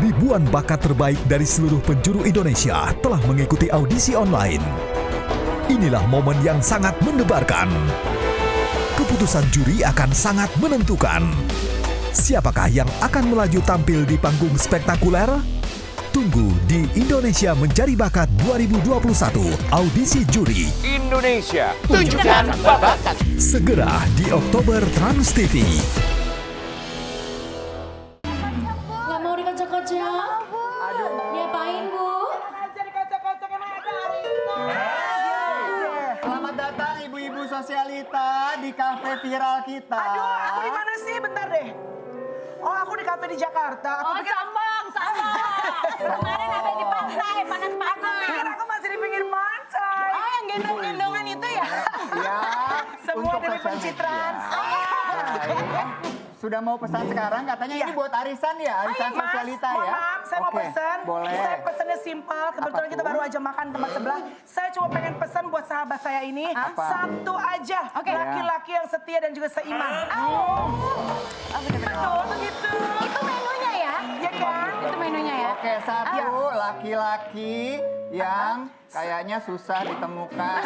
Ribuan bakat terbaik dari seluruh penjuru Indonesia telah mengikuti audisi online. Inilah momen yang sangat mendebarkan. Keputusan juri akan sangat menentukan. Siapakah yang akan melaju tampil di panggung spektakuler? Tunggu di Indonesia Mencari Bakat 2021 Audisi Juri. Indonesia, tunjukkan bakat. Segera di Oktober Trans TV. Nggak mau dikocok-kocok? Aduh. Diapain, Bu? Selamat datang ibu-ibu sosialita di kafe viral kita. Aduh, aku di mana sih? Bentar deh. Oh, aku di kafe di Jakarta. Aku Oh, pikir sambang. Kemarin ada di pantai, panas-panas. aku masih di pinggir pantai. Oh, yang gendong-gendongan itu ya? Ya, Semua untuk demi sosial pencitraan. media. Baik. Sudah mau pesan sekarang, katanya ini buat arisan ya, arisan Mas, sosialita mohon ya. maaf, saya mau Oke, pesan. Boleh. Saya pesannya simpel. Kebetulan Apa kita tuh? baru aja makan tempat sebelah. Saya cuma pengen pesan buat sahabat saya ini. Apa? Satu aja. Oke. Laki-laki yang setia dan juga seiman. Betul, begitu. Itu menunya ya? Iya kan? Itu menunya ya? Oke, satu laki-laki yang kayaknya susah ditemukan.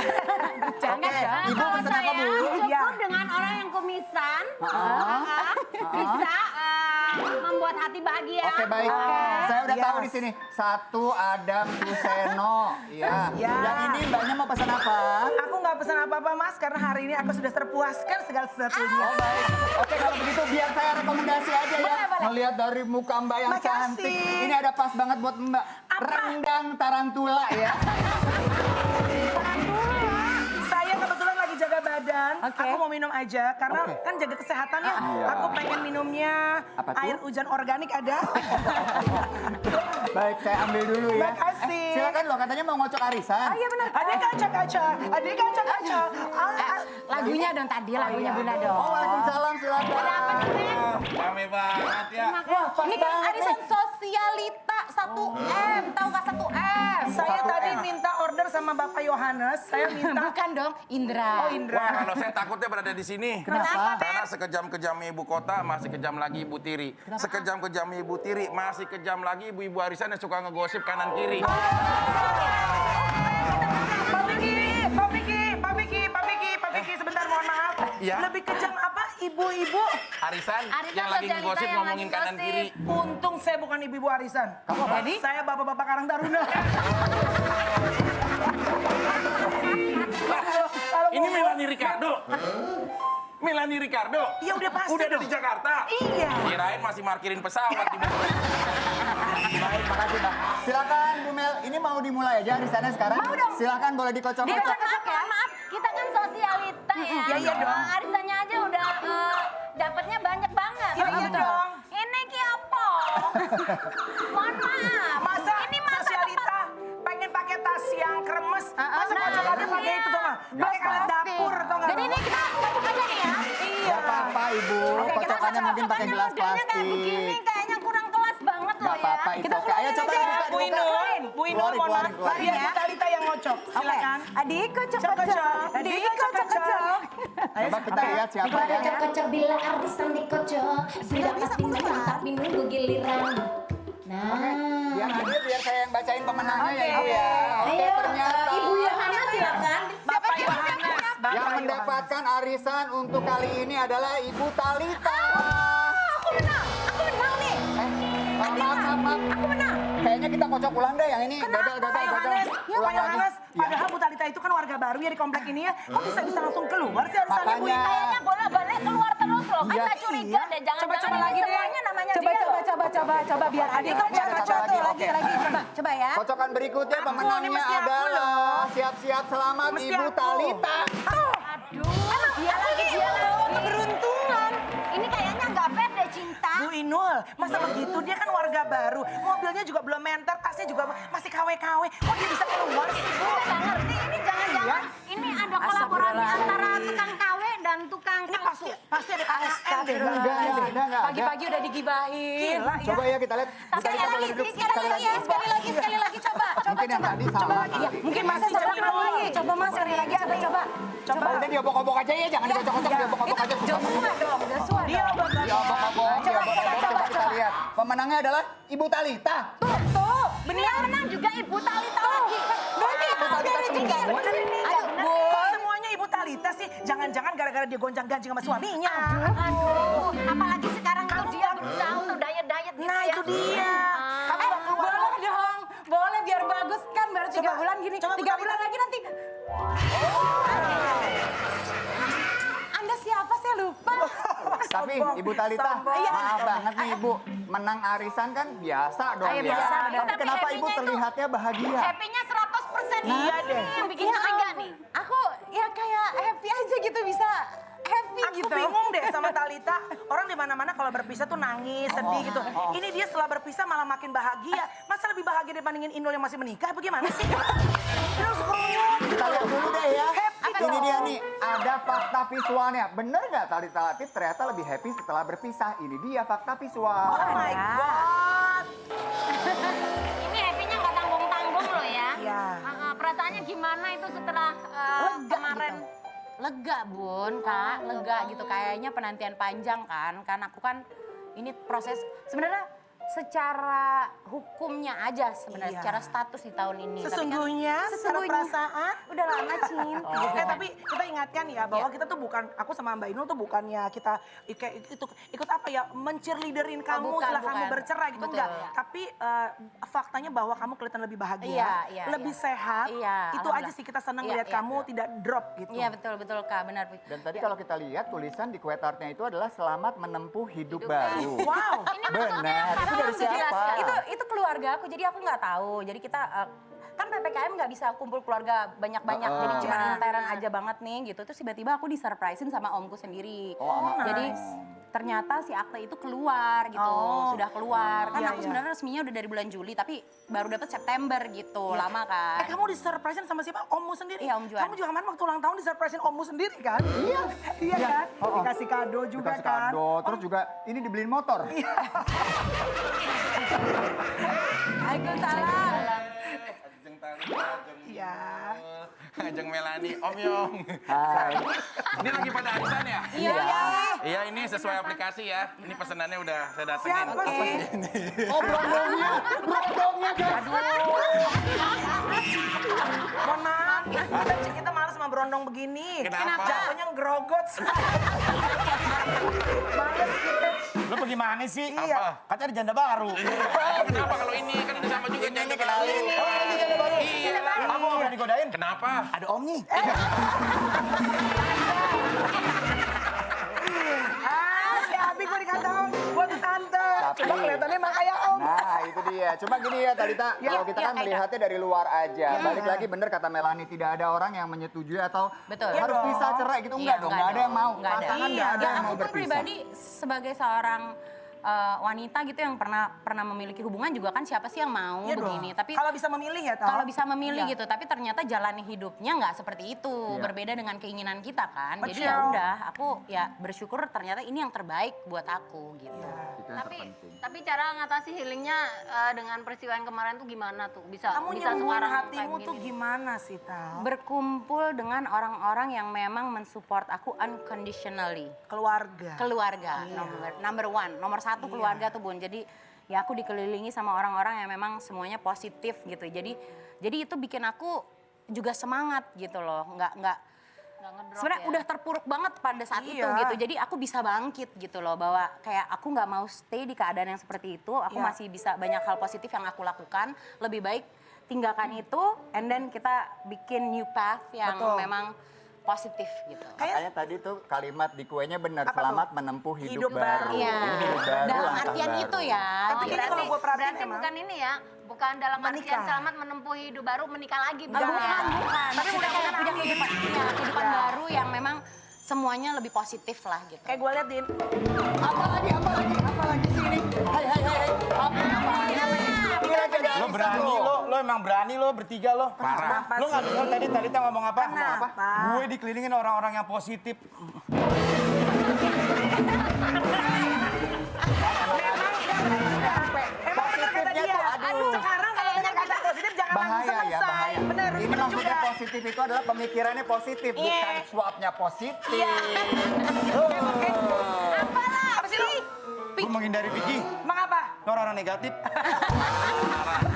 Jangan Oke, dong. Ibu Kalau pesan apa, saya Bu? cukup Iya. dengan orang yang kumisan. Ah. Bisa membuat hati bahagia. Oke, baik. Saya udah Yes. tahu di sini. Satu Adam Suseno. Ya. Ya. Yang ini mbaknya mau pesan apa? Aku nggak pesan apa-apa, Mas, karena hari ini aku sudah terpuaskan segala sesuatunya. Oh, baik. Oke, kalau begitu biar saya rekomendasi aja ya. Boleh. Melihat dari muka Mbak yang Makasih. cantik. Ini ada pas banget buat Mbak. Rendang tarantula ya. Saya kebetulan lagi jaga badan. Oke. Aku mau minum aja karena Oke. kan jaga kesehatan ya. Iya. Aku pengen minumnya Apa tuh? air hujan organik ada. Baik, saya ambil dulu ya. Makasih. Silakan loh, katanya mau ngocok arisan. Iya benar. Adik kaca-kaca, adik kaca-kaca. Lagunya dong tadi, lagunya Bunda dong. Oh, waalaikumsalam, silakan. Rame banget ya. Ini kan arisan sosialita 1M, tahu nggak 1M? Saya 1M. tadi minta order sama Bapak Yohanes. Saya minta. Bukan dong, Indra. Oh, Indra. Wah, kalau saya takutnya berada di sini. Kenapa? Karena sekejam-kejamnya ibu kota, masih kejam lagi ibu tiri. Sekejam-kejamnya ibu tiri, masih kejam lagi ibu-ibu arisan yang suka ngegosip kanan kiri. Pak Vicky, Pak Vicky, Pak Vicky, Pak Vicky, Pak Vicky, sebentar mohon maaf. Iya. Lebih kejam apa ibu-ibu? Arisan Arisan yang lagi sosialita ngegosip yang ngomongin lagi kanan gosip. kiri. Untung saya bukan ibu-ibu arisan. Kamu apa? Jadi? Saya bapak-bapak Karang Taruna. Kalau Ini ngomong- Melanie Ricardo. Melanie Ricardo. Iya udah pasti Udah ada dong. di Jakarta. Iya. Kirain masih parkirin pesawat di bawah. Baik, makasih Mbak. Silakan Bu Mel, ini mau dimulai aja arisannya sekarang? Mau dong. Silakan boleh dikocok-kocok. Maaf, kita kan sosialita ya. Iya, iya dong. Arisannya aja udah dapatnya banyak banget. Iya, iya dong. Ini ki apa? Mohon maaf. Masa ini masa sosialita pengen pakai tas yang kremes, masa nah, kocokannya pakai iya. itu tuh nggak? Pakai alat dapur tuh nggak? Jadi ini kita kocok aja nih ya. Iya. Gak apa-apa Ibu, kocokannya mungkin pakai gelas modelnya kayak plastik. begini, kayaknya kurang kelas banget loh Gak ya. apa-apa, itu oke. Ayo coba Ya, dibuka, Bu Inul, Bu Inul, Keluarin, mohon maaf. keluarin. Biar Bu Talita yang ngocok, silakan. Adik Kocok-kocok. Adik kocok-kocok. Coba kita lihat siapa ya. Kocok bila arisan dikocok, sudah pasti menang tapi nunggu giliran. Nah, Biar adil, biar saya yang bacain pemenangnya ya Ibu ya. Oke, ayo ternyata Ibu Yohana silakan. Bapak Yohanes. yang Bapak Yohanes. mendapatkan arisan untuk kali ini adalah Ibu Talita. Aku menang nih. Maaf. Aku menang. Kayaknya kita kocok ulang deh yang ini. Gagal. Pak Yohanes, Ya, Pak Ulang lagi. Yohanes, Ya. padahal Bu Talita itu kan warga baru ya di komplek ini ya. Kok bisa langsung keluar sih arisannya Bu? Makanya. Kayaknya bolak-balik keluar terus loh. Kan Iya. tak curiga deh. Jangan-jangan Coba ini lagi deh. semuanya namanya Coba, dia coba, loh. coba biar adik kocok lagi, tuh oke. lagi. Coba ya. Kocokan berikutnya Aku, ini pemenangnya mesti aku adalah loh. siap-siap selamat Mesti Ibu aku. Talita. Aduh. Dia bawa keberuntungan. Ini kayaknya nggak fair deh cinta. Bu Inul, masa begitu? Dia kan warga baru. Mobilnya juga belum menter, tasnya juga masih KW-KW. Kok dia bisa keluar sih, Bu? Saya nggak ngerti ini jangan-jangan ini ada kolaborasi antara tukang KW dan tukang Ini pasti ada ASN deh. Enggak. Pagi-pagi udah digibahin. Gila, ya. Coba ya kita lihat. Bu Sekali Talita boleh lagi, duduk. sekali lagi coba. Mungkin yang tadi salah. Iya, mungkin masih salah lagi. Coba Mas sekali lagi coba. Udah diobok-obok aja ya, jangan dikocok-kocok, diobok-obok aja. Joshua dong, Joshua. Dia dong. bakal Diobok-obok, Coba, diobok-obok. Coba kita lihat. pemenangnya adalah Ibu Talita. Tuh, yang menang juga Ibu Talita lagi. Berarti Ibu Talita juga. Kok semuanya Ibu Talita sih? Jangan-jangan gara-gara dia gonjang-ganjing sama suaminya. Aduh, apalagi sekarang tuh dia berusaha untuk diet-diet gitu Nah ya. itu dia. Kamu udah keluar. Boleh dong, boleh biar bagus kan baru 3 bulan gini. coba 3 bulan lagi nanti. Anda siapa saya lupa. Tapi Sombong, Ibu Talita, sombong. maaf banget nih Ibu. Menang arisan kan biasa dong Iya, ya. biasa, Tapi tapi kenapa Ibu happy-nya itu- terlihatnya bahagia? Happy-nya 100% Iya deh. Yang bikin Ya curiga ampun, nih. Aku ya kayak happy aja gitu bisa happy Aku gitu. bingung deh sama Talita. Orang di mana-mana kalau berpisah tuh nangis, sedih gitu. Ini dia setelah berpisah malah makin bahagia. Masa lebih bahagia dibandingin Inul yang masih menikah? Bagaimana sih? Terus Kita lihat dulu deh ya. Happy Ini dong. dia nih, ada fakta visualnya. Bener nggak Talita Latif ternyata lebih happy setelah berpisah? Ini dia fakta visual. Oh my God. Ini happy-nya nggak tanggung-tanggung loh ya. Iya. Perasaannya gimana itu setelah kemarin? Lega Bun, Kak, lega gitu. Kayaknya penantian panjang kan aku kan ini proses sebenarnya secara hukumnya aja sebenarnya, Iya. secara status di tahun ini. Tapi kan Sesungguhnya, secara perasaan. udah lama cinta. Tapi kita ingatkan ya bahwa kita tuh bukan, aku sama Mbak Inul tuh bukannya kita ikut apa ya, mencheerleaderin kamu bukan, setelah kamu bukan. bercerai gitu, Betul. enggak. Tapi faktanya bahwa kamu kelihatan lebih bahagia, Iya, lebih iya. sehat. Iya, Itu aja alhamdulillah. sih kita senang Iya, lihat iya. kamu tidak drop gitu. Iya betul Kak, benar. Dan tadi kalau kita lihat tulisan di kue tartnya itu adalah selamat menempuh hidup baru. Wow. Ini maksudnya Benar, apa? itu dari Tolong siapa? dijelaskan. Itu keluarga aku, jadi aku nggak tahu. Jadi kita kan PPKM nggak bisa kumpul keluarga banyak-banyak, jadi cuma Iya. interan aja banget nih gitu. Terus tiba-tiba aku disurprisein sama omku sendiri. Oh, Jadi ternyata si akte itu keluar gitu, sudah keluar. Kan Iya, aku iya. sebenarnya resminya udah dari bulan Juli, tapi baru dapet September gitu, lama kan. Kamu disurprisein sama siapa? Ommu sendiri? Iya, Om Juan. Kamu juga kemarin waktu ulang tahun disurprisein ommu sendiri kan? Iya. Iya kan? Oh, oh. Dikasih kado juga Dikasih kan? kado, terus juga ini dibeliin motor. Waalaikumsalam. Ajeng Talita, Ajeng Iya. Ajeng Melani, Om Yong. Hai. Ini lagi pada arisan ya? Iya. Iya, ini sesuai aplikasi ya. Ini pesanannya udah saya datengin. Siapa sih? Oh, brondongnya guys. Mohon maaf, kita malas sama berondong begini. Kenapa? Jatuhnya ngerogot. Males kita. Lo bagaimana sih? Iya. Katanya ada janda baru. Kenapa kalau ini kan udah sama juga janda baru? Oh, ini janda baru. Iya. Aku mau berani godain. Kenapa? Ada om nih. Si Abi gue dikata om, gue tuh tante. Tapi- Coba kelihatannya emang kayak om. Nah, itu dia. Cuma gini ya Talita, kalau kita kan melihatnya dari luar aja. Balik lagi bener kata Melani, tidak ada orang yang menyetujui atau Betul. harus Iya bisa dong. cerai gitu. Enggak dong, enggak ada yang mau. Nggak ada. Pasangan enggak ada Ya, yang mau aku pun berpisah. pribadi sebagai seorang wanita gitu yang pernah memiliki hubungan juga kan siapa sih yang mau Iya dong. begini. Tapi kalau bisa memilih ya toh. kalau bisa memilih gitu, tapi ternyata jalani hidupnya nggak seperti itu, Iya. berbeda dengan keinginan kita kan. Jadi Betul. ya udah, aku ya bersyukur ternyata ini yang terbaik buat aku gitu. Itu yang Tapi terpenting. cara ngatasi healingnya dengan peristiwa yang kemarin tuh gimana tuh? Bisa Kamu bisa nyembuhin sekarang hatimu kayak tuh gini. gimana sih Tal? Berkumpul dengan orang-orang yang memang mensupport aku unconditionally. Keluarga. Keluarga, number one, nomor satu keluarga tuh Bun. Jadi ya aku dikelilingi sama orang-orang yang memang semuanya positif gitu. Jadi itu bikin aku juga semangat gitu loh. Nggak ngedrop sebenarnya ya. udah terpuruk banget pada saat itu Iya. gitu. Jadi aku bisa bangkit gitu loh, bahwa kayak aku nggak mau stay di keadaan yang seperti itu. Aku Iya. masih bisa banyak hal positif yang aku lakukan. Lebih baik tinggalkan itu, and then kita bikin new path yang Betul. memang positif gitu. Makanya tadi tuh kalimat di kuenya benar, Apa selamat menempuh hidup, Hidup baru. baru. Iya. Ini hidup baru, Dalam langkah artian baru. itu ya. Tapi Jadi- kayaknya kalau gue perhatiin berarti emang. bukan ini ya, bukan dalam artian Menikah. selamat menempuh hidup baru menikah lagi. bukan. Tapi udah kayak punya kehidupan, kehidupan Iya. baru yang memang semuanya lebih positif lah gitu. Kayak gue liat Din. Apa lagi sih ini? Hai. Ini lagi ada Lo arisan berani lo emang berani lo bertiga lo. Parah. Kenapa Lo nggak sih? dengar tadi Talita ngomong apa? Kenapa? Gue dikelilingin orang-orang yang positif. Emang bener kata Positifnya dia. tuh, aduh. Sekarang kalau dengar kata positif jangan langsung bahaya ya, selesai. bahaya. Bener, Ini bener maksudnya juga. positif itu adalah pemikirannya positif, Iya. bukan swabnya positif. Apalah? Apa sih lu? Gue menghindari Vicky. Emang apa? orang-orang negatif.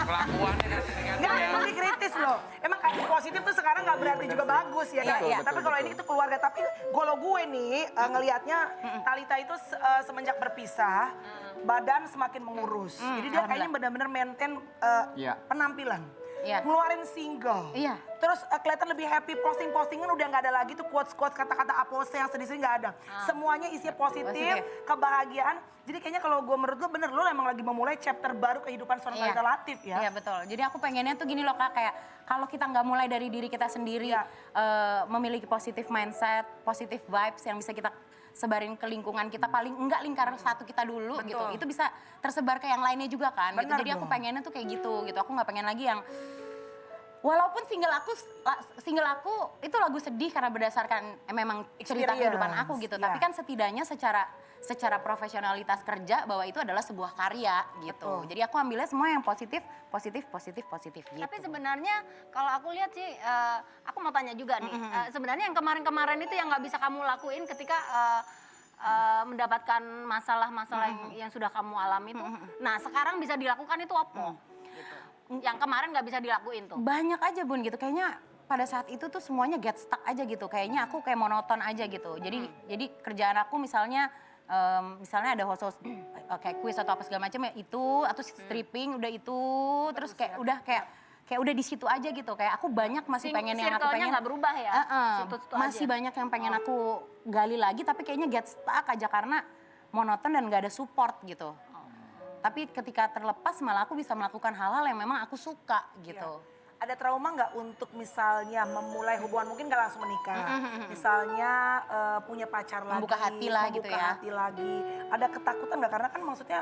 Kelakuannya kan Enggak, emang ini kritis loh. Emang kayak positif tuh sekarang nggak berarti juga bagus ya kan? Iya, Tapi kalau ini itu keluarga. Tapi kalau gue nih ngelihatnya Thalita itu semenjak berpisah, badan semakin mengurus. Jadi dia kayaknya benar-benar maintain Iya. penampilan. Iya. Ngeluarin single. Iya. Terus kelihatan lebih happy, posting-postingan udah nggak ada lagi tuh quotes-quotes kata-kata apose yang sedih-sedih nggak ada. Semuanya isinya positif, kebahagiaan. Jadi kayaknya kalau gue menurut gue bener, lo emang lagi memulai chapter baru kehidupan seorang Thalita Latif ya. Iya betul. Jadi aku pengennya tuh gini loh Kak, kayak kalau kita nggak mulai dari diri kita sendiri, memiliki positive mindset, positive vibes yang bisa kita sebarin ke lingkungan kita, paling enggak lingkaran satu kita dulu gitu. Itu bisa tersebar ke yang lainnya juga kan. Gitu. Benar Jadi aku dong. pengennya tuh kayak gitu. Aku nggak pengen lagi yang walaupun single aku itu lagu sedih karena berdasarkan memang cerita Experience, kehidupan aku gitu. iya. Tapi kan setidaknya secara profesionalitas kerja bahwa itu adalah sebuah karya gitu. Betul. Jadi aku ambilnya semua yang positif gitu. Tapi sebenarnya kalau aku lihat sih, aku mau tanya juga nih. Sebenarnya yang kemarin-kemarin itu yang nggak bisa kamu lakuin ketika mendapatkan masalah-masalah yang sudah kamu alami itu. Nah sekarang bisa dilakukan itu apa? Gitu. Yang kemarin nggak bisa dilakuin tuh. Banyak aja Bun gitu, kayaknya pada saat itu tuh semuanya get stuck aja gitu. Kayaknya aku kayak monoton aja gitu. Jadi kerjaan aku misalnya ada host kayak quiz atau apa segala macam ya itu, atau stripping udah itu, terus kayak udah di situ aja gitu. Kayak aku banyak masih pengen yang aku Circle-nya pengen. nggak berubah ya? Situ-situ Masih aja. banyak yang pengen aku gali lagi, tapi kayaknya get stuck aja karena monoton dan nggak ada support gitu. Tapi ketika terlepas malah aku bisa melakukan hal-hal yang memang aku suka gitu. Ada trauma nggak untuk misalnya memulai hubungan, mungkin nggak langsung menikah, misalnya punya pacar lagi, Membuka hati lah gitu ya. membuka hati lagi. Ada ketakutan nggak? Karena kan maksudnya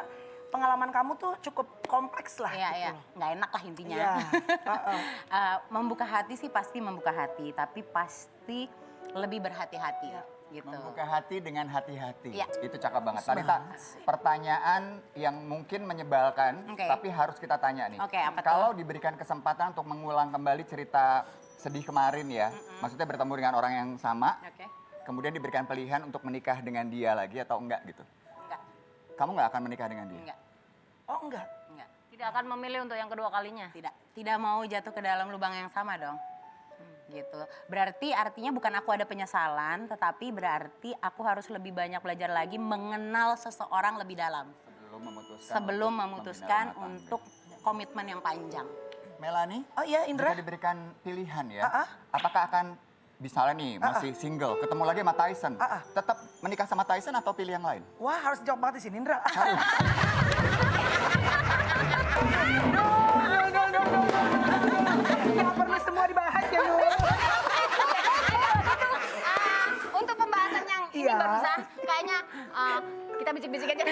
pengalaman kamu tuh cukup kompleks lah. Iya, gitu iya. loh. Nggak enak lah intinya. Iya. Membuka hati sih pasti membuka hati, tapi pasti lebih berhati-hati gitu. Membuka hati dengan hati-hati. Iya. Itu cakep banget. Thalita, pertanyaan yang mungkin menyebalkan, Oke. tapi harus kita tanya nih. Oke, apa tuh? Kalau diberikan kesempatan untuk mengulang kembali cerita sedih kemarin ya, maksudnya bertemu dengan orang yang sama, Oke. kemudian diberikan pilihan untuk menikah dengan dia lagi atau enggak gitu. Enggak, Kamu nggak akan menikah dengan dia? enggak, Oh enggak. enggak. Tidak akan memilih untuk yang kedua kalinya. Tidak mau jatuh ke dalam lubang yang sama dong. Gitu. Berarti artinya bukan aku ada penyesalan, tetapi berarti aku harus lebih banyak belajar lagi mengenal seseorang lebih dalam. Sebelum memutuskan untuk komitmen yang panjang. Melanie, Oh iya Indra. jika diberikan pilihan ya, apakah akan misalnya nih masih single, ketemu lagi sama Tyson, tetap menikah sama Tyson atau pilih yang lain? Wah harus jawab banget di sini Indra. Nggak perlu semua dibahas ya Nur. Untuk pembahasan yang ini Iya. barusan, kayaknya kita bisik-bisik aja.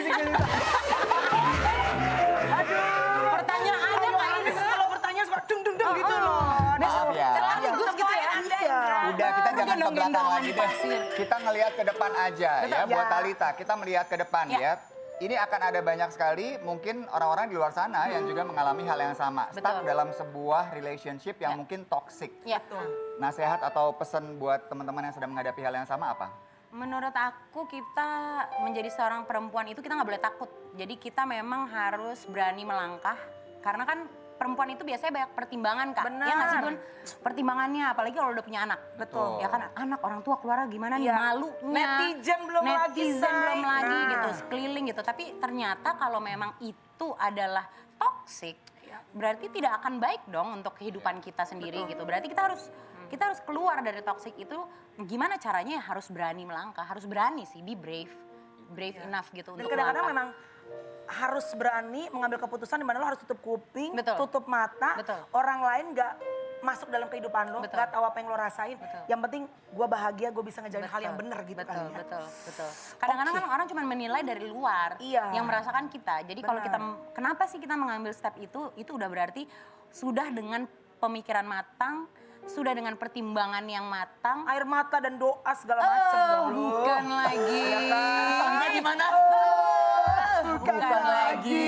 Pertanyaannya Pak Indra. Kalau pertanyaan suka dung dung dung gitu loh. Maaf ya. Sekaligus gitu ya. Iya. Udah kita jangan ke Gendong-gendongan belakang lagi di deh. pasir. Kita ngelihat ke depan aja ya buat Ya. Thalita. Kita melihat ke depan Ya. ya. Ini akan ada banyak sekali mungkin orang-orang di luar sana yang juga mengalami hal yang sama. Stuck Betul. dalam sebuah relationship yang Ya. mungkin toxic. Ya. Nasihat atau pesan buat teman-teman yang sedang menghadapi hal yang sama apa? Menurut aku kita menjadi seorang perempuan itu kita nggak boleh takut. Jadi kita memang harus berani melangkah. Karena kan perempuan itu biasanya banyak pertimbangan Kak. Benar. Ya nggak sih Bun? Pertimbangannya apalagi kalau udah punya anak. Betul. Ya kan anak orang tua keluarga gimana nih Iya. malunya. Netizen belum lagi, Netizen Say. belum lagi Nah. gitu, sekeliling gitu. Tapi ternyata kalau memang itu adalah toxic, berarti tidak akan baik dong untuk kehidupan kita sendiri gitu. Berarti kita harus keluar dari toxic itu. Gimana caranya? Ya harus berani melangkah, harus berani sih, be brave enough gitu Dan untuk kadang-kadang melangkah. memang harus berani mengambil keputusan di mana lo harus tutup kuping, Betul. tutup mata. Betul. Orang lain nggak masuk dalam kehidupan lo, Betul. nggak tahu apa yang lo rasain. Betul. Yang penting gue bahagia, gue bisa ngejalin hal yang benar gitu betul, kali ya. Betul. Kadang-kadang kan orang cuma menilai dari luar, Iya. yang merasakan kita. Jadi kalau Benar. kita, kenapa sih kita mengambil step itu udah berarti sudah dengan pemikiran matang, sudah dengan pertimbangan yang matang. Air mata dan doa segala macam dong. Bukan lagi. Tangga gimana? Bukan lagi.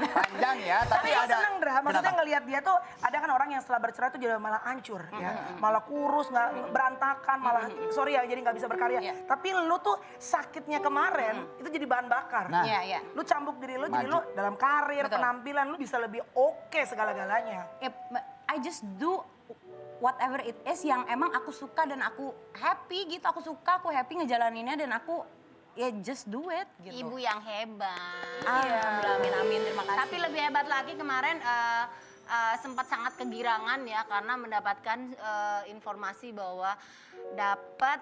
Panjang sayang ya, Tapi tapi gue ada. seneng, Dra. Maksudnya Kenapa? ngelihat dia tuh, ada kan orang yang setelah bercerai tuh jadi malah hancur ya. Malah kurus, nggak berantakan, malah sorry ya jadi nggak bisa berkarya. Iya. Tapi lu tuh sakitnya kemarin itu jadi bahan bakar. Nah. Iya, iya. Lu cambuk diri lu, jadi Maju. lu dalam karir, Betul. penampilan lu bisa lebih oke segala-galanya. I just do whatever it is yang emang aku suka dan aku happy gitu. Aku suka, aku happy ngejalaninnya dan aku ya just do it gitu. Ibu yang hebat. Alhamdulillah, amin, amin, terima kasih. Tapi lebih hebat lagi kemarin sempat sangat kegirangan ya karena mendapatkan informasi bahwa dapat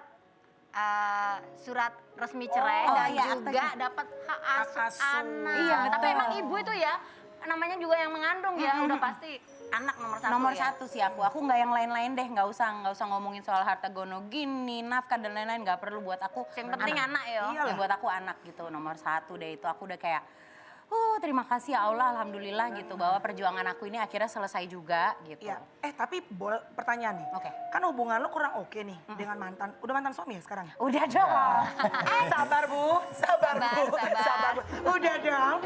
surat resmi cerai Oh, dan iya, juga dapat hak asuh asuh. anak. Iya, Tapi betul. emang ibu itu ya namanya juga yang mengandung ya udah pasti anak nomor satu. Nomor ya. satu sih aku nggak yang lain-lain deh, nggak usah ngomongin soal harta gono gini, nafkah dan lain-lain, nggak perlu buat aku. Yang penting anak ya. Ya buat aku anak gitu, nomor satu deh itu. Aku udah kayak, terima kasih ya Allah, alhamdulillah gitu bahwa perjuangan aku ini akhirnya selesai juga gitu. Iya. Tapi pertanyaan nih. Oke. Kan hubungan lu kurang oke nih dengan mantan. Udah mantan suami ya sekarang? Udah dong. Sabar Bu, sabar Bu, Sabar. sabar Bu. Udah dong,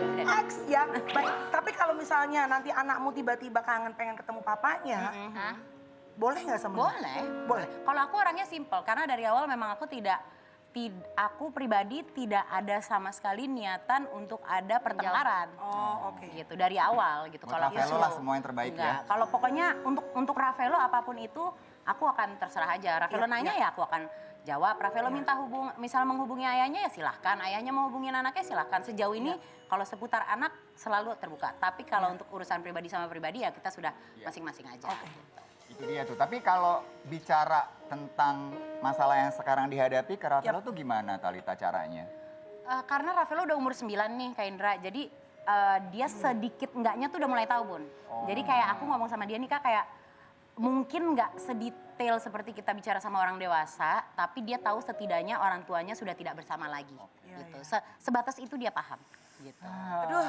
X ya. Baik, tapi kalau misalnya nanti anakmu tiba-tiba kangen pengen ketemu papanya, Hah? boleh nggak sama lu? Boleh. Boleh. Kalau aku orangnya simple karena dari awal memang aku aku pribadi tidak ada sama sekali niatan untuk ada pertengkaran. Oh, oke. Gitu dari awal gitu. Buat Ravello lah semua yang terbaik Enggak. ya. Kalau pokoknya untuk Ravello apapun itu aku akan terserah aja. Ravello nanya ya aku akan jawab. Ravello minta misal menghubungi ayahnya ya silahkan. Ayahnya mau hubungin anaknya silahkan. Sejauh ini kalau seputar anak selalu terbuka. Tapi kalau untuk urusan pribadi sama pribadi ya kita sudah masing-masing aja. Itu dia tuh. Tapi kalau bicara tentang masalah yang sekarang dihadapi ke Ravello tuh gimana Talita caranya? Karena Ravello udah umur 9 nih Kak Indra. Jadi dia sedikit enggaknya tuh udah mulai tahu Bun. Jadi kayak aku ngomong sama dia nih Kak kayak mungkin nggak sedetail seperti kita bicara sama orang dewasa, tapi dia tahu setidaknya orang tuanya sudah tidak bersama lagi. Gitu. Sebatas itu dia paham. Gitu. Aduh,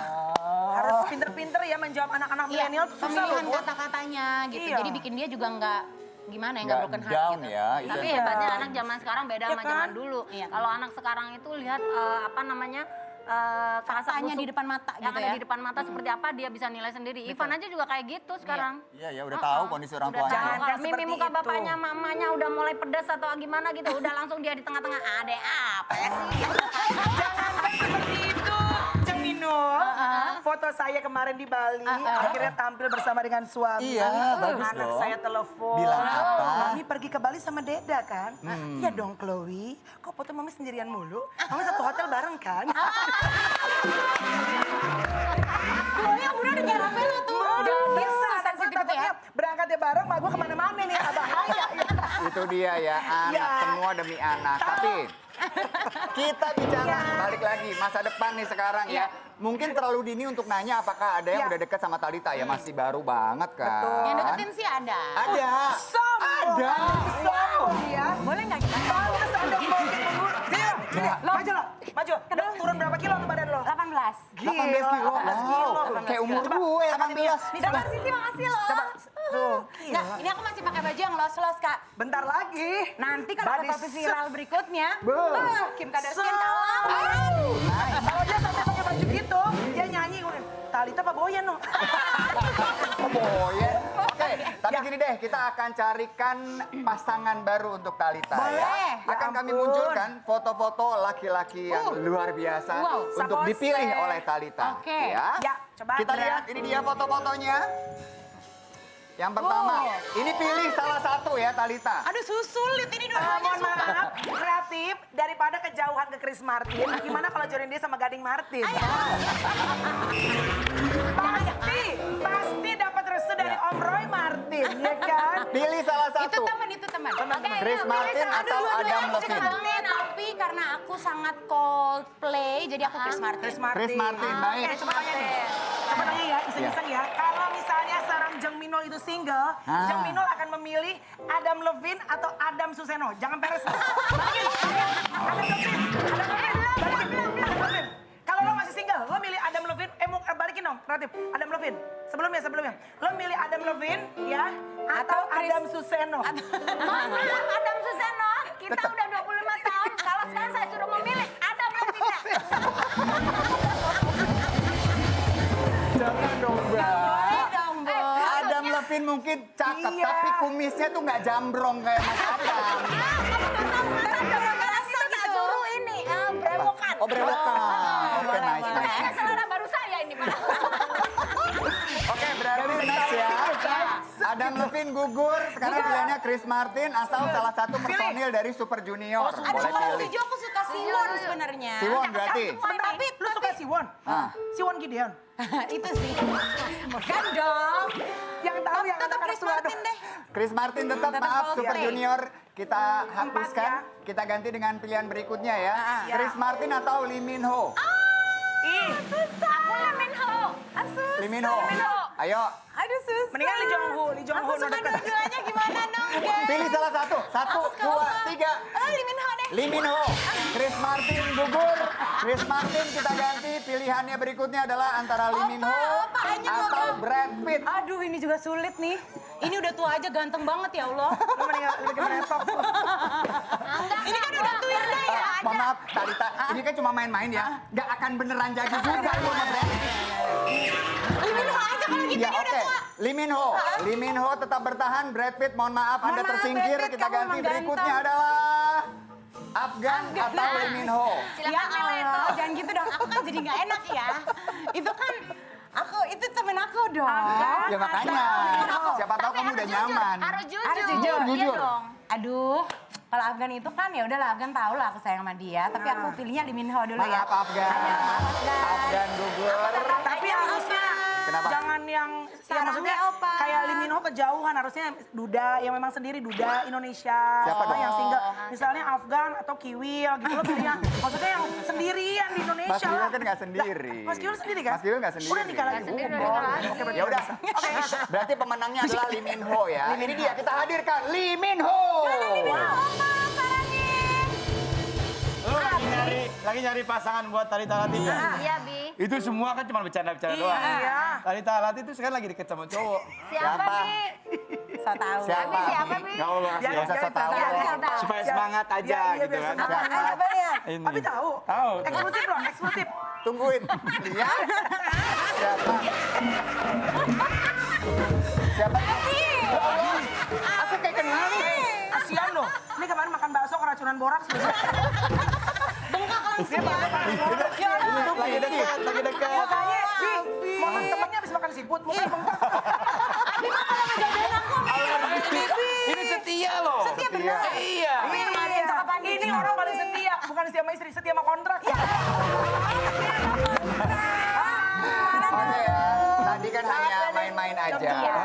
harus pinter-pinter ya menjawab anak-anak milenial tuh susah loh, Pemilihan Bu. kata-katanya gitu. Iya. Jadi bikin dia juga nggak gimana ya, nggak Nggak broken heart down gitu. ya. Itu Tapi yang- hebatnya anak zaman sekarang beda Ya sama kan? zaman dulu. Iya. Kalau anak sekarang itu lihat apa namanya kasak Faktanya busuk di depan mata yang gitu ada ya. di depan mata seperti apa dia bisa nilai sendiri. Ivan aja juga kayak gitu sekarang. Iya ya udah tahu kondisi orang Udah tuanya. tahu Jangan kalau mimi seperti muka itu. bapaknya, mamanya udah mulai pedas atau gimana gitu, udah langsung dia di tengah-tengah. Ade apa ya sih? Jangankan seperti itu, Ceminul. Foto saya kemarin di Bali, akhirnya tampil bersama dengan suami. Iya, bagus Anak loh. saya telepon. Bilang apa? Mami pergi ke Bali sama Deda kan? Iya dong Chloe, kok foto Mami sendirian mulu? Mami satu hotel bareng kan? Chloe yang udah kayak Ravello tuh. Bisa, sensitif itu ya. takutnya berangkatnya bareng, mak gue kemana-mana nih, bahaya. Itu dia ya, anak Ya. semua demi anak. Tapi kita bicara balik lagi masa depan nih sekarang ya. Mungkin terlalu dini untuk nanya apakah ada yang Ya. udah dekat sama Talita ya, masih baru banget kan. Yang deketin sih ada. Ada. Sombong. Ada. Sombong ya. Boleh nggak kita? Pantes Anda mau maju lo, maju. Turun berapa kilo tuh badan lo? 18. 18 kilo. 18 kilo. Wow. Kayak umur gue 18. Dengar Sisi, makasih loh. Coba, tuh. Nah, ini aku masih pakai baju yang los-los, Kak. Bentar lagi. Nanti kalau Body foto viral berikutnya, Kim Kardashian So- kalah. Kalau dia sampai pakai baju gitu, dia nyanyi. Talita apa Boyan no? Oh ya. Oke, tapi gini deh, kita akan carikan pasangan baru untuk Talita Boleh. ya. Ya Akan kami ampun. munculkan foto-foto laki-laki yang luar biasa Wow, untuk sapose. dipilih oleh Talita. Oke. Ya. Ya, coba, Kita Andra. lihat, ini dia foto-fotonya. Yang pertama, ini pilih salah satu ya Talita. Aduh, sulit ini dua-duanya Mohon suka. maaf, kreatif daripada kejauhan ke Chris Martin. Gimana kalau jodohin dia sama Gading Martin? Pasti dapat restu dari Ya. Om Roy Martin, ya kan? Pilih salah Itu satu. teman, itu teman. Chris Martin atau Adam Levine? Tapi karena aku sangat Coldplay, jadi aku Chris Martin. Chris Martin. Chris Martin, baik. Oke, coba tanya nih. Coba tanya ya, iseng-iseng ya. Kalau misalnya seorang Jeng Minol itu single, Jeng Minol akan memilih Adam Levine atau Adam Suseno. Jangan peres. Balikin. Adam Levine. Adam Levine. Balikin. Adam Levine. Kalau lo masih single, lo milih Adam Levine. Balikin dong, kreatif. Adam Levine. Sebelumnya. Lo milih Adam Levine, ya? Atau Adam Suseno. Mama, Adam Suseno, kita udah 25 tahun. Kalau sekarang saya suruh memilih Adam Levine. Jangan dong. Levin mungkin cakep, Iya. tapi kumisnya tuh nggak jambrong kayak Mas Adam. Suruh ini brewokan. Oh, brewokan. Oke, nice. Kayaknya selera baru saya ini, Pak. Oke, berarti next ya. Adam Levine gugur, sekarang pilihannya Chris Martin atau salah satu personil dari Super Junior. Boleh Aduh, kalau pilih. Sijo aku suka Siwon sebenarnya. Siwon berarti? Tapi lu suka Siwon? Ah. Siwon Gideon? Itu sih. Bukan dong. Yang tahu yang Tetap anak-anak Chris tua Martin deh. Chris Martin tetap, Tetap maaf, Coldplay. Super Junior kita Empat hapuskan. ya. Kita ganti dengan pilihan berikutnya ya. Ya. Chris Martin atau Lee Min Ho? Ih, Aku Lee Ho. Lee Min Ho. Ayo, Aduh susah. mendingan Lee Jong Ho. Lee Jong Ho Aku suka udah deket. dua-duanya gimana dong, guys? pilih salah satu. Satu, dua, tiga. Lee Min Ho deh. Lee Min Ho. Chris Martin gugur. Chris Martin kita ganti. Pilihannya berikutnya adalah antara Lee Min Ho Opa, hanya atau Opa. Brad Pitt. Aduh, ini juga sulit nih. Ini udah tua aja ganteng banget ya Allah. Lu mendingan bikin laptop. Ini kan udah tua ya. Mohon maaf, Talita, ini kan cuma main-main ya. Nggak akan beneran jadi juga lu sama Brad Pitt. Lee Min Ho aja kalau gitu Ya ini oke, udah tua. Lee Min Ho. Lee Min Ho tetap bertahan, Brad Pitt mohon maaf Anda Mohon maaf, tersingkir. Brad Pitt, Kita kamu ganti emang berikutnya ganteng. adalah Afgan atau Lee Min Ho. Ya Allah, jangan gitu dong. Aku kan jadi nggak enak ya. Itu kan itu temen aku dong. Ya makanya, siapa tahu kamu udah nyaman. Harus jujur. Harus jujur. Iya Jujur. dong. Aduh, kalau Afgan itu kan ya udahlah Afgan tahu lah aku sayang sama dia. Tapi aku pilihnya Lee Min Ho dulu ya. Maaf Afgan. Afgan gugur. Tapi harusnya Kenapa? jangan yang Sarangnya maksudnya Opa. kayak Lee Min Ho kejauhan, harusnya Duda yang memang sendiri Duda Indonesia. Siapa Sama dong? yang single. Misalnya Afgan atau Kiwil gitu loh pilihnya. Maksudnya yang sendirian di Indonesia. Mas Kiwil lah. kan nggak sendiri. Lah, Mas Kiwil sendiri kan? Mas Kiwil nggak sendiri. Udah nikah lagi. Nggak sendiri, Oh, udah nikah boleh. lagi. Oke, berarti Ya udah. bisa. Oke. Berarti pemenangnya adalah Lee Min Ho ya. Ini dia kita hadirkan Lee Min Ho. Lu lagi nyari pasangan buat Talita Latif ya? Iya, Bi. Itu semua kan cuma bercanda-bercanda doang. Iya. Talita Latif itu sekarang lagi deket sama cowok. Siapa, Bi? So tahu. Siapa? Siapa, Bi? Gak mau Ya, kasih. usah so tahu. Supaya semangat aja Iya, iya, gitu biar kan. semangat. Siapa? Apa ya? Ini. Tapi tahu. Tahu. Eksklusif dong, eksklusif. Tungguin. Lihat. Siapa? Siapa? Ya Allah, aku kayak kenal nih. Kasian loh. Ini kemarin makan bakso keracunan boraks. Bengkak langsung ya. Lagi dekat, lagi dekat. Makanya, Bi, momen temennya habis makan siput, mungkin bengkak. Ini setia loh. Setia bener. Iya. Ini orang paling setia, bukan setia sama istri, setia sama kontrak. Oke ya, tadi kan hanya main-main aja ya.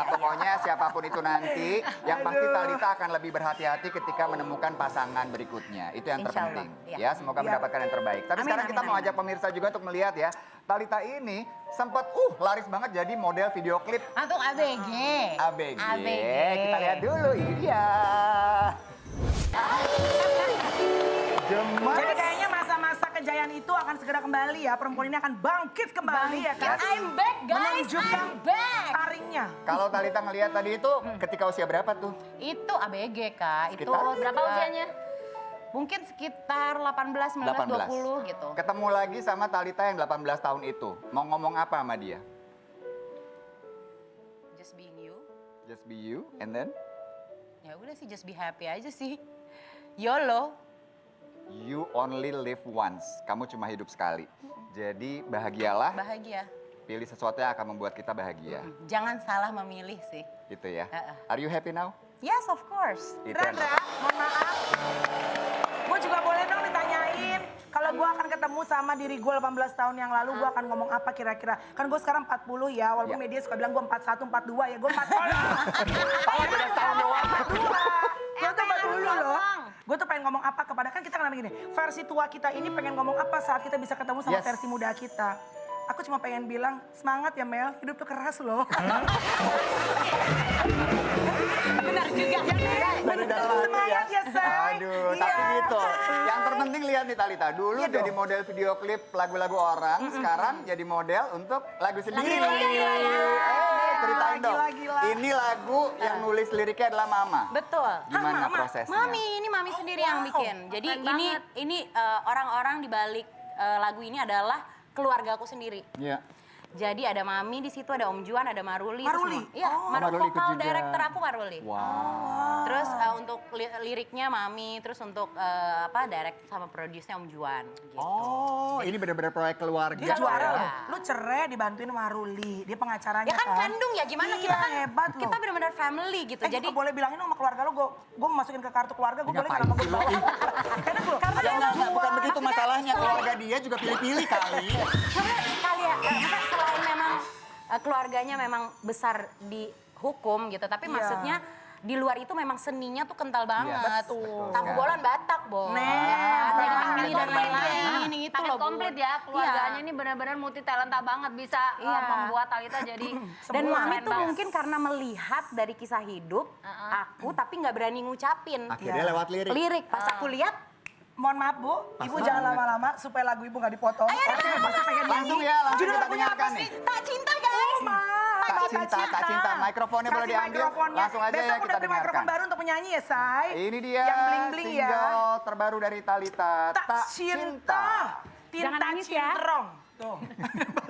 Pokoknya siapapun itu nanti, yang pasti Talita akan lebih berhati-hati ketika menemukan pasangan berikutnya. Itu yang Insya Allah, terpenting. iya. Ya, semoga mendapatkan yang terbaik. Tapi Amin, sekarang amin, kita mau amin. ajak pemirsa juga untuk melihat ya. Talita ini sempat laris banget jadi model video klip Untuk ABG. ABG. Kita lihat dulu, ini dia. Gemas. Jadi kayaknya masa-masa kejayaan itu akan segera kembali ya. Perempuan ini akan bangkit kembali ya kan. I'm back guys, Menunjukkan I'm back. taringnya. Kalau Talita ngelihat tadi itu ketika usia berapa tuh? Itu ABG Kak, itu Sekitar? Berapa usianya? mungkin sekitar 18, 19, 20 gitu. Ketemu lagi sama Talita yang 18 tahun itu. Mau ngomong apa sama dia? Just being you. Just be you, and then Ya udah sih, just be happy aja sih. YOLO. you only live once. Kamu cuma hidup sekali. Jadi bahagialah, Bahagia. pilih sesuatu yang akan membuat kita bahagia. Jangan salah memilih sih. Gitu ya. Heeh. Are you happy now? Yes, of course. Itu yang Randra, mohon maaf. Gue juga boleh dong ditanyain. Kalau gue akan ketemu sama diri gue 18 tahun yang lalu, gue akan ngomong apa kira-kira. Kan gue sekarang 40 ya, walaupun Ya. media suka bilang gue 41, 42 ya. Gue 40. Kalau beda tahun doang. Gue tuh 40 loh. Gue tuh pengen ngomong apa kepada, kan kita kan gini, versi tua kita ini pengen ngomong apa saat kita bisa ketemu sama Yes. versi muda kita. Aku cuma pengen bilang, semangat ya Mel, hidup tuh keras loh. Benar juga. Dari dalam hati Semangat ya, Say. Aduh, Iya. tapi gitu. Yang terpenting lihat nih Talita. Dulu Iya jadi dong. model video klip lagu-lagu orang, sekarang jadi model untuk lagu sendiri. Ceritain dong. Gila. Ini lagu yang nulis liriknya adalah Mama. Betul. Gimana prosesnya? Ini mami sendiri yang bikin. Jadi ini orang-orang di balik lagu ini adalah keluarga aku sendiri. Iya. Jadi ada Mami di situ, ada Om Juan, ada Maruli. Maruli? Iya, Maruli ikut vokal juga. director aku Maruli. Wow. Terus untuk liriknya Mami, terus untuk direct sama produce-nya Om Juan. Gitu. Oh, ini benar-benar proyek keluarga. Dia juara ya. loh. Lu cerai dibantuin sama Ruli. Dia pengacaranya Ya kan kandung ya, gimana Iya, kita kan hebat loh. kita benar-benar family gitu. Jadi Jadi gue boleh bilangin sama keluarga lu, gue masukin ke kartu keluarga, gue boleh Ngapain kenapa gue sih lu? bawa? Karena gue, karena Ya enggak, bukan begitu maksudnya masalahnya. selain- Keluarga dia juga pilih-pilih kali. Karena sekali ya, masa selain memang keluarganya memang besar di hukum gitu, tapi Iya. maksudnya di luar itu memang seninya tuh kental banget. betul. Tahu bolan Batak, Bo. Nah, Ya kan? pakai Dan komplit dan ya. lain-lain itu Paket loh, Bu. komplit ya, keluarganya Iya. ini benar-benar multi talenta banget, bisa Iya. membuat Talita jadi Dan Semua Mami keren tuh banget. mungkin karena melihat dari kisah hidup aku, tapi nggak berani ngucapin. Akhirnya lewat lirik. Lirik pas aku lihat, Mohon maaf Bu, Ibu jangan lama-lama supaya lagu Ibu nggak dipotong. Pasti pengen Langsung nyanyi. ya, langsung Judul kita lagunya apa dengarkan sih? nih. tak cinta guys. Tak cinta. Mikrofonnya boleh Kasih diambil. mikrofonnya. Langsung aja Besok ya udah kita beli mikrofon dengarkan. baru untuk penyanyi ya, Say. Ini dia Yang bling-bling ya. single terbaru dari Talita. Tak cinta. Jangan Tinta nangis ya. cintrong. Tuh.